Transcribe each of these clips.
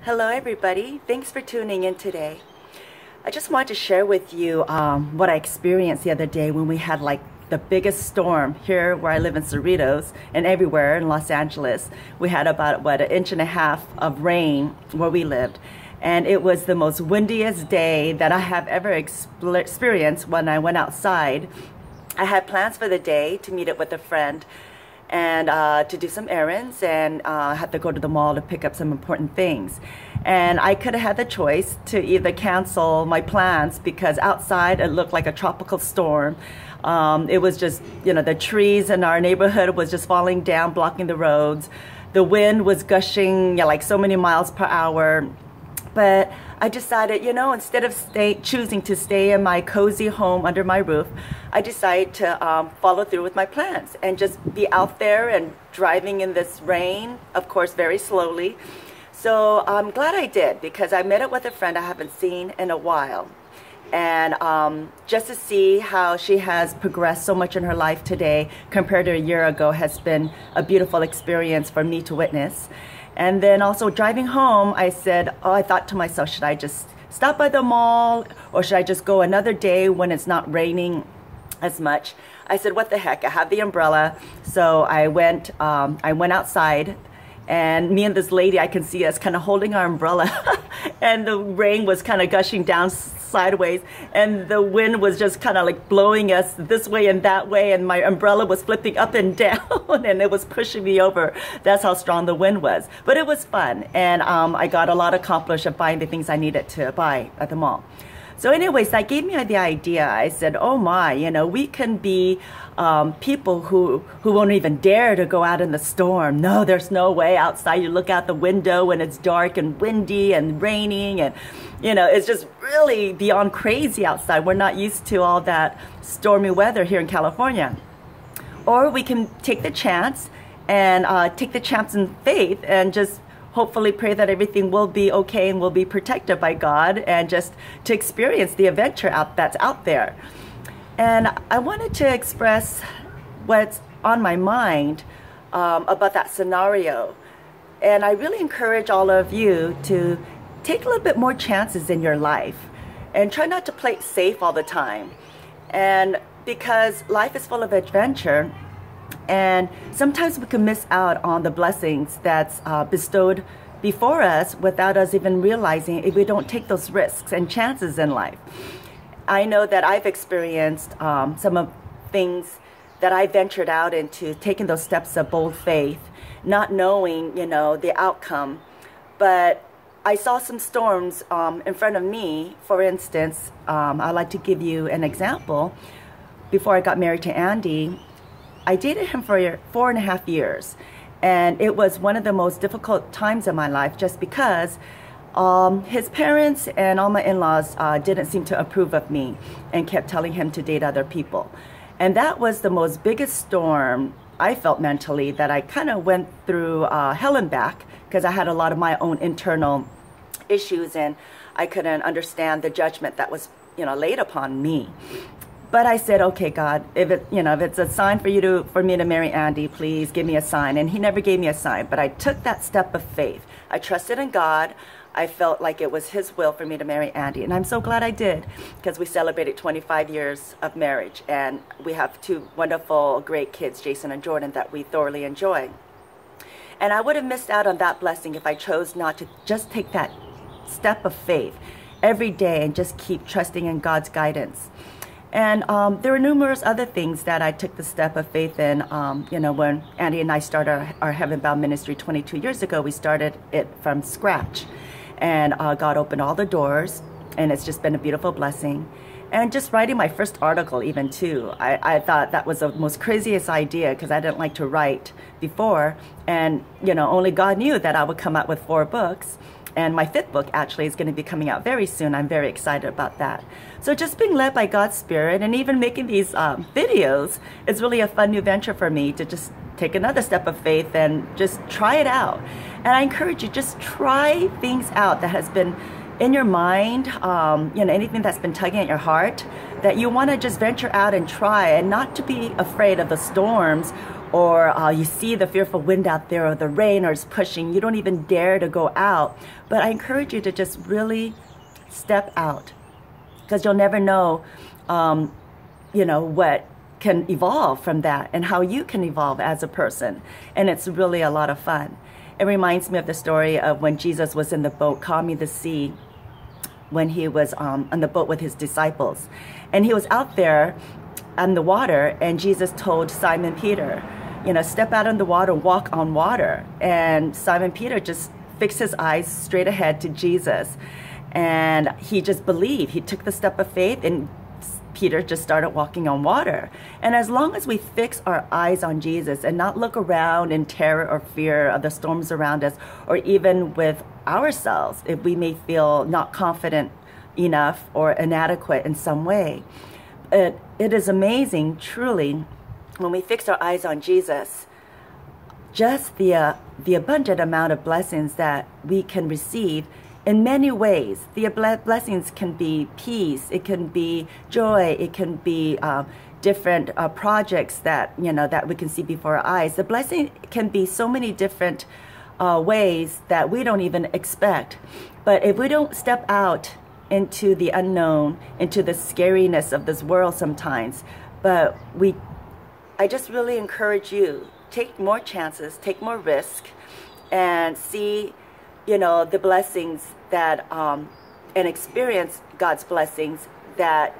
Hello everybody, thanks for tuning in today. I just wanted to share with you what I experienced the other day when we had like the biggest storm here where I live in Cerritos and everywhere in Los Angeles. We had about, what, 1.5 inches of rain where we lived. And it was the most windiest day that I have ever experienced when I went outside. I had plans for the day to meet up with a friend and to do some errands, and had to go to the mall to pick up some important things. And I could have had the choice to either cancel my plans because outside it looked like a tropical storm. It was just, you know, the trees in our neighborhood was just falling down, blocking the roads. The wind was gushing, like so many miles per hour. But I decided, you know, instead of choosing to stay in my cozy home under my roof, I decided to follow through with my plans and just be out there and driving in this rain, of course, very slowly. So I'm glad I did, because I met up with a friend I haven't seen in a while. And just to see how she has progressed so much in her life today compared to a year ago has been a beautiful experience for me to witness. And then also driving home, I said, I thought to myself, should I just stop by the mall, or should I just go another day when it's not raining as much? I said, what the heck, I have the umbrella. So I went outside, and me and this lady, I can see us kind of holding our umbrella and the rain was kind of gushing down sideways, and the wind was just kind of like blowing us this way and that way, and my umbrella was flipping up and down and it was pushing me over. That's how strong the wind was. But it was fun, and I got a lot accomplished of buying the things I needed to buy at the mall. So anyways, that gave me the idea. I said, oh my, you know, we can be people who won't even dare to go out in the storm. No, there's no way outside. You look out the window and it's dark and windy and raining, and you know, it's just really beyond crazy outside. We're not used to all that stormy weather here in California. Or we can take the chance and take the chance in faith and just hopefully pray that everything will be okay and will be protected by God, and just to experience the adventure that's out there. And I wanted to express what's on my mind about that scenario. And I really encourage all of you to take a little bit more chances in your life and try not to play it safe all the time. And because life is full of adventure, and sometimes we can miss out on the blessings that's bestowed before us without us even realizing if we don't take those risks and chances in life. I know that I've experienced some of things that I ventured out into, taking those steps of bold faith, not knowing, you know, the outcome. But I saw some storms in front of me. For instance, I'd like to give you an example. Before I got married to Andy, I dated him for 4.5 years, and it was one of the most difficult times in my life, just because his parents and all my in-laws didn't seem to approve of me and kept telling him to date other people. And that was the most biggest storm I felt mentally, that I kind of went through hell and back, because I had a lot of my own internal issues and I couldn't understand the judgment that was, you know, laid upon me. But I said, okay, God, if it's a sign for me to marry Andy, please give me a sign. And he never gave me a sign, but I took that step of faith. I trusted in God. I felt like it was his will for me to marry Andy. And I'm so glad I did, because we celebrated 25 years of marriage. And we have 2 wonderful, great kids, Jason and Jordan, that we thoroughly enjoy. And I would have missed out on that blessing if I chose not to just take that step of faith every day and just keep trusting in God's guidance. And there were numerous other things that I took the step of faith in. You know, when Andy and I started our Heaven Bound ministry 22 years ago, we started it from scratch. And God opened all the doors, and it's just been a beautiful blessing. And just writing my first article even too, I thought that was the most craziest idea, because I didn't like to write before. And, you know, only God knew that I would come out with 4 books. And my 5th book actually is going to be coming out very soon. I'm very excited about that. So just being led by God's Spirit, and even making these videos, is really a fun new venture for me, to just take another step of faith and just try it out. And I encourage you, just try things out that has been in your mind, you know, anything that's been tugging at your heart, that you want to just venture out and try, and not to be afraid of the storms or you see the fearful wind out there, or the rain, or it's pushing, you don't even dare to go out. But I encourage you to just really step out, because you'll never know, you know, what can evolve from that and how you can evolve as a person. And it's really a lot of fun. It reminds me of the story of when Jesus was in the boat calming the sea, when he was on the boat with his disciples. And he was out there on the water, and Jesus told Simon Peter, you know, step out on the water, walk on water. And Simon Peter just fixed his eyes straight ahead to Jesus. And he just believed. He took the step of faith, and Peter just started walking on water. And as long as we fix our eyes on Jesus and not look around in terror or fear of the storms around us, or even with ourselves, if we may feel not confident enough or inadequate in some way, it is amazing, truly, when we fix our eyes on Jesus, just the abundant amount of blessings that we can receive in many ways. The blessings can be peace, it can be joy, it can be different projects that, you know, that we can see before our eyes. The blessing can be so many different ways that we don't even expect. But if we don't step out into the unknown, into the scariness of this world sometimes, I just really encourage you, take more chances, take more risk, and see, you know, the blessings that, and experience God's blessings that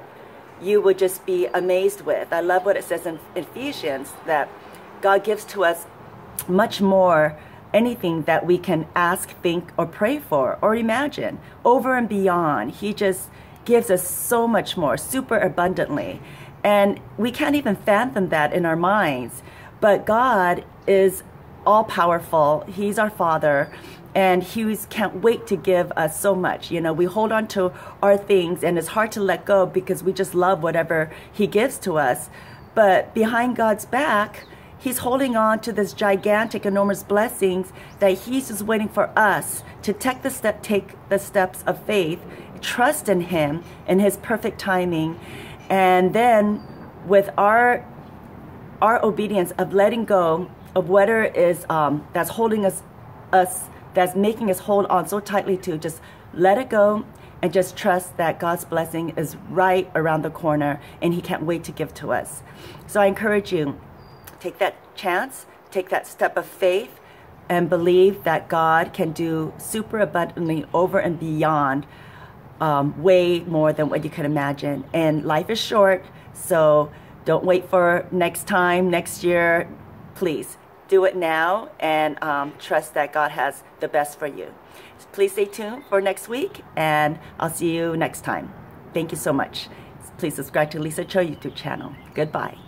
you would just be amazed with. I love what it says in Ephesians, that God gives to us much more, anything that we can ask, think, or pray for, or imagine, over and beyond. He just gives us so much more, super abundantly. And we can't even fathom that in our minds. But God is all-powerful. He's our Father. And He can't wait to give us so much. You know, we hold on to our things, and it's hard to let go because we just love whatever He gives to us. But behind God's back, He's holding on to this gigantic, enormous blessings that He's just waiting for us to take the steps of faith, trust in Him, in His perfect timing. And then with our obedience of letting go of whatever is that's holding us, that's making us hold on so tightly to, just let it go and just trust that God's blessing is right around the corner, and He can't wait to give to us. So I encourage you, take that chance, take that step of faith, and believe that God can do super abundantly over and beyond, way more than what you can imagine. And life is short, so don't wait for next time, next year. Please do it now, and trust that God has the best for you. Please stay tuned for next week, and I'll see you next time. Thank you so much. Please subscribe to Lisa Cho YouTube channel. Goodbye.